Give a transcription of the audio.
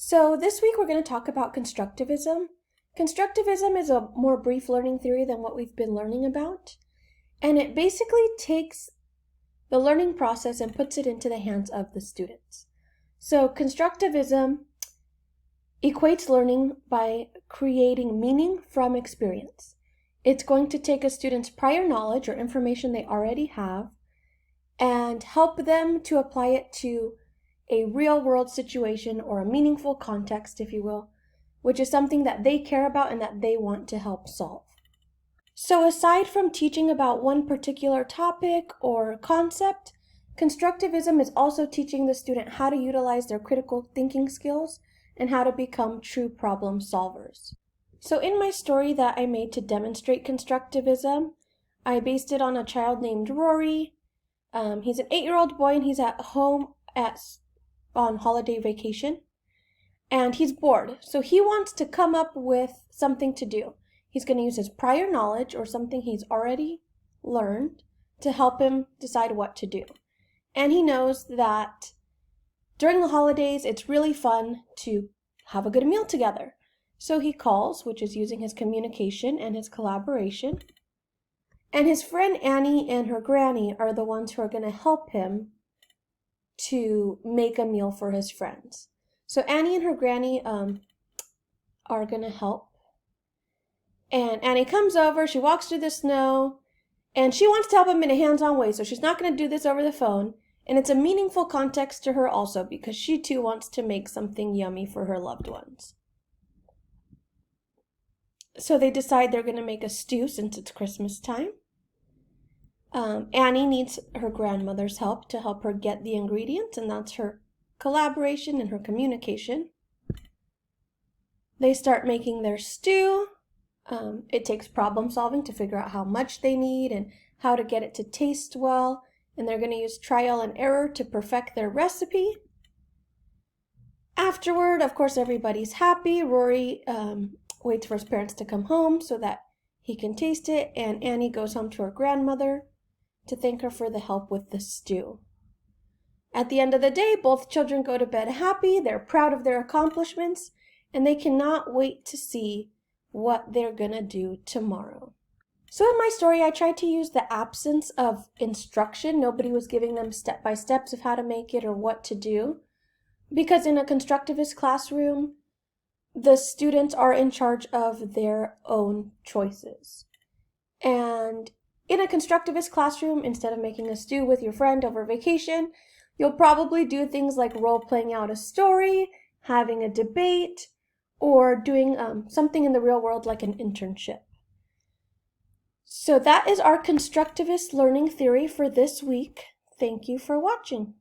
So this week we're going to talk about constructivism. Constructivism is a more brief learning theory than what we've been learning about, and it basically takes the learning process and puts it into the hands of the students. So constructivism equates learning by creating meaning from experience. It's going to take a student's prior knowledge or information they already have and help them to apply it to a real-world situation or a meaningful context, if you will, which is something that they care about and that they want to help solve. So aside from teaching about one particular topic or concept, constructivism is also teaching the student how to utilize their critical thinking skills and how to become true problem solvers. So in my story that I made to demonstrate constructivism, I based it on a child named Rory. He's an 8-year-old boy and he's at home on holiday vacation. And he's bored, so he wants to come up with something to do. He's going to use his prior knowledge or something he's already learned to help him decide what to do. And he knows that during the holidays, it's really fun to have a good meal together. So he calls, which is using his communication and his collaboration. And his friend Annie and her granny are the ones who are going to help him to make a meal for his friends. So Annie and her granny are going to help. And Annie comes over, she walks through the snow, and she wants to help him in a hands-on way, so she's not going to do this over the phone. And it's a meaningful context to her also, because she too wants to make something yummy for her loved ones. So they decide they're going to make a stew since it's Christmas time. Annie needs her grandmother's help to help her get the ingredients, and that's her collaboration and her communication. They start making their stew. It takes problem solving to figure out how much they need and how to get it to taste well, and they're going to use trial and error to perfect their recipe. Afterward, of course, everybody's happy. Rory waits for his parents to come home so that he can taste it, and Annie goes home to her grandmother to thank her for the help with the stew. At the end of the day, both children go to bed happy, they're proud of their accomplishments, and they cannot wait to see what they're gonna do tomorrow. So in my story, I tried to use the absence of instruction. Nobody was giving them step-by-steps of how to make it or what to do. Because in a constructivist classroom, the students are in charge of their own choices. And in a constructivist classroom, instead of making a stew with your friend over vacation, you'll probably do things like role-playing out a story, having a debate, or doing something in the real world like an internship. So that is our constructivist learning theory for this week. Thank you for watching.